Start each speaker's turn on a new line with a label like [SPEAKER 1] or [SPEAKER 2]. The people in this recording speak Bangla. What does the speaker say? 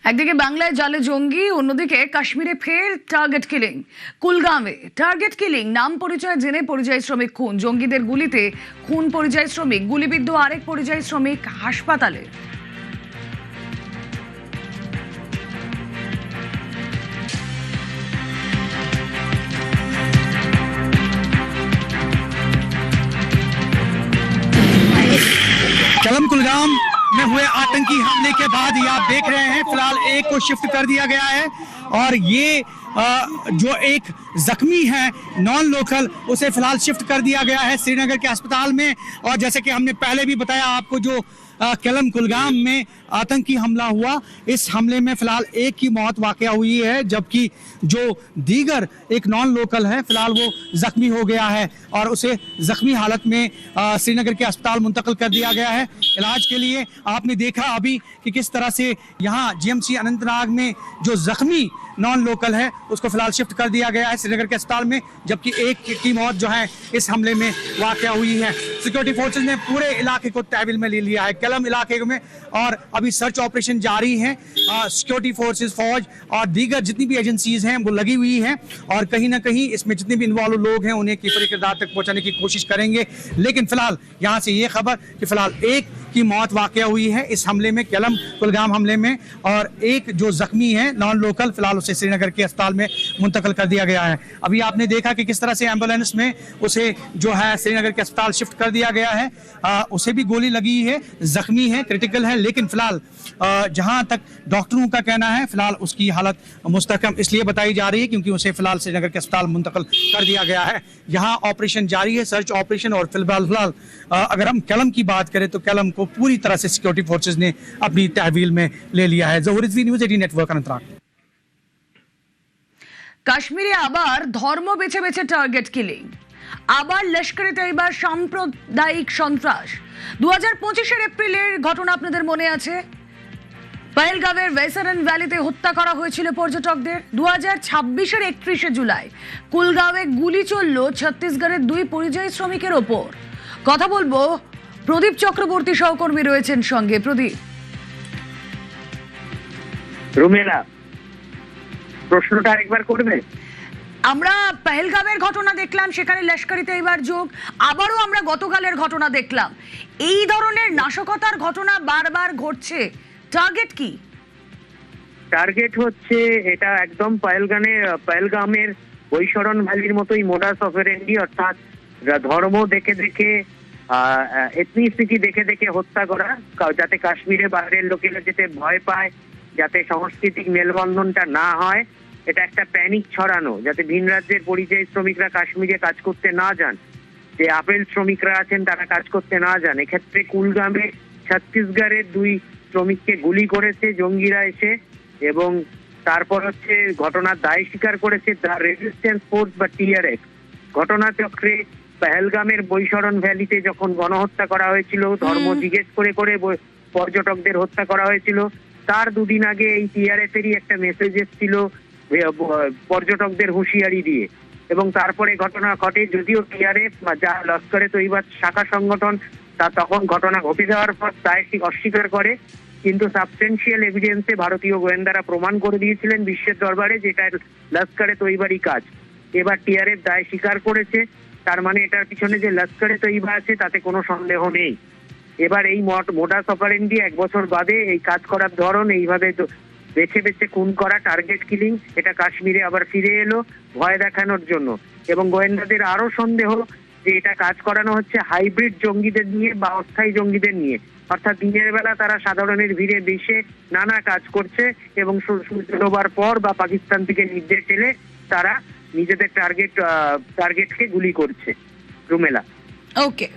[SPEAKER 1] একদিকে বাংলায় জালে জঙ্গি, অন্যদিকে কাশ্মীরে ফের টার্গেট কিলিং। কুলগামে টার্গেট কিলিং, নাম পরিচয় জেনে পরিযায়ী শ্রমিক খুন। জঙ্গিদের গুলিতে খুন পরিযায়ী শ্রমিক, গুলিবিদ্ধ আরেক পরিযায়ী শ্রমিক হাসপাতালে।
[SPEAKER 2] केलम कुलगाम में हुए आतंकी हमले के बाद ये आप देख रहे हैं फिलहाल एक को शिफ्ट कर दिया गया है और ये जो एक जख्मी है नॉन लोकल उसे फिलहाल शिफ्ट कर दिया गया है श्रीनगर के अस्पताल में। और जैसे कि हमने पहले भी बताया आपको, जो केलम कुलगाम में आतंकी हमला हुआ, इस हमले में फिलहाल एक की मौत वाकया हुई है, जबकि जो दीगर एक नॉन लोकल है फिलहाल वो जख्मी हो गया है और उसे जख्मी हालत में श्रीनगर के अस्पताल मुंतकिल कर दिया गया है इलाज के लिए। आपने देखा अभी कि किस तरह से यहाँ जीएमसी अनंतनाग में जो जख्मी नॉन लोकल है उसको फिलहाल शिफ्ट कर दिया गया है श्रीनगर के अस्पताल में, जबकि एक की मौत जो है इस हमले में वाकया हुई है। सिक्योरिटी फोर्सेज ने पूरे इलाके को तहवील में ले लिया है, केलम इलाके में, और अभी सर्च ऑपरेशन जारी है। सिक्योरिटी फोर्सेज, फौज और दीगर जितनी भी एजेंसीज हैं वो लगी हुई हैं और कहीं ना कहीं इसमें जितने भी इन्वॉल्व लोग हैं उन्हें कीपर किरदार तक पहुंचाने की कोशिश करेंगे। लेकिन फिलहाल यहाँ से ये खबर कि फिलहाल एक की मौत वाकया हुई है इस हमले में, केलम कुलगाम हमले में, और एक जो जख्मी है नॉन लोकल फिलहाल उसे श्रीनगर के अस्पताल में मुंतकिल कर दिया गया है। अभी आपने देखा कि किस तरह से एम्बुलेंस में उसे जो है श्रीनगर के अस्पताल शिफ्ट कर दिया गया है। उसे भी गोली लगी है, जख्मी है, क्रिटिकल है, लेकिन फिलहाल जहां तक डॉक्टरों का कहना है फिलहाल उसकी हालत मुस्तहकम इसलिए बताई जा रही है क्योंकि उसे फिलहाल श्रीनगर के अस्पताल मुंतकिल कर दिया गया है। यहाँ ऑपरेशन जारी है, सर्च ऑपरेशन, और फिलहाल अगर हम केलम की बात करें तो केलम को पूरी तरह से सिक्योरिटी फोर्सेज ने अपनी तहवील में ले लिया है। ज़हूर रिजवी, न्यूज़ 18 नेटवर्क, अनंतनाग।
[SPEAKER 1] কাশ্মীরে আবার ধর্ম বেছে বেছে টার্গেট কিলিং, আবার লস্করে তৈবার সাম্প্রদায়িক সন্ত্রাস। 2025 এপ্রিলের ঘটনা আপনাদের মনে আছে, পহেলগাঁওয়ের ভেসারন ভ্যালিতে হত্যা করা হয়েছিল পর্যটকদের। 2026 31 জুলাই কুলগাঁওয়ে গুলি চলল ছত্তিশগড়ের দুই পরিযায়ী শ্রমিকের ওপর। কথা বলবো, প্রদীপ চক্রবর্তী সহকর্মী রয়েছেন সঙ্গে। প্রদীপ,
[SPEAKER 3] রুমেলা প্রশ্নটা আরেকবার করবে।
[SPEAKER 1] আমরা পহেলগাঁওয়ের ঘটনা দেখলাম, সেখানে লস্করে তৈবার যোগ, আবারও আমরা গতকালের ঘটনা দেখলাম। এই ধরনের নাশকতার ঘটনা বারবার ঘটছে, টার্গেট কি?
[SPEAKER 3] টার্গেট হচ্ছে এটা একদম পহেলগামের বৈশরণ ভ্যালির মতোই মোডাস অপারেন্ডি, অর্থাৎ ধর্ম দেখে দেখে এথনিসিটি দেখে দেখে হত্যা করা, যাতে কাশ্মীরে বাইরের লোকেরা যেতে ভয় পায়, যাতে সাংস্কৃতিক মেলবন্ধনটা না হয়। এটা একটা প্যানিক ছড়ানো, যাতে ভিন রাজ্যের পরিযায়ী শ্রমিকরা কাশ্মীরে কাজ করতে না যান, যে আপেল শ্রমিকরা আছেন তারা কাজ করতে না যান। এক্ষেত্রে কুলগামে ছত্তিশগড়ের দুই শ্রমিককে গুলি করেছে জঙ্গিরা এসে, এবং তারপর হচ্ছে ঘটনার দায় স্বীকার করেছে দ্য রেজিস্ট্যান্স ফোর্স বা টিআরএফ। ঘটনাচক্রে পহেলগামের বৈশরণ ভ্যালিতে যখন গণহত্যা করা হয়েছিল, ধর্ম জিজ্ঞেস করে করে পর্যটকদের হত্যা করা হয়েছিল, তার দুদিন আগে এই টিআরএফ এরই একটা মেসেজ এসেছিল পর্যটকদের হুঁশিয়ারি দিয়ে, এবং তারপরে ঘটনা ঘটে। যদিও টিআরএফ বা যা লস্করে তৈবার শাখা সংগঠন তা তখন ঘটনা ঘটে যাওয়ার পর দায় অস্বীকার করে, কিন্তু সাবস্টেন্সিয়াল এভিডেন্সে ভারতীয় গোয়েন্দারা প্রমাণ করে দিয়েছিলেন বিশ্বের দরবারে যেটা লস্করে তৈবারই কাজ। এবার টিআরএফ দায় স্বীকার করেছে, তার মানে এটার পিছনে যে লস্করে তৈবা আছে তাতে কোনো সন্দেহ নেই। এবার এই মোডাস অপারেন্ডি, 1 বছর বাদে এই কাজ করার ধরন, এইভাবে বেছে বেছে খুন করা, টার্গেট কিলিং, এটা কাশ্মীরে আবার ফিরে এলো ভয় দেখানোর জন্য। এবং গোয়েন্দাদের আরো সন্দেহ যে এটা কাজ করানো হচ্ছে হাইব্রিড জঙ্গিদের নিয়ে বা অস্থায়ী জঙ্গিদের নিয়ে, অর্থাৎ দিনের বেলা তারা সাধারণের ভিড়ে বেশে নানা কাজ করছে এবং সূর্য ডোবার পর বা পাকিস্তান থেকে নির্দেশ এলে তারা নিজেদের টার্গেটকে গুলি করছে। রুমেলা,
[SPEAKER 1] ওকে।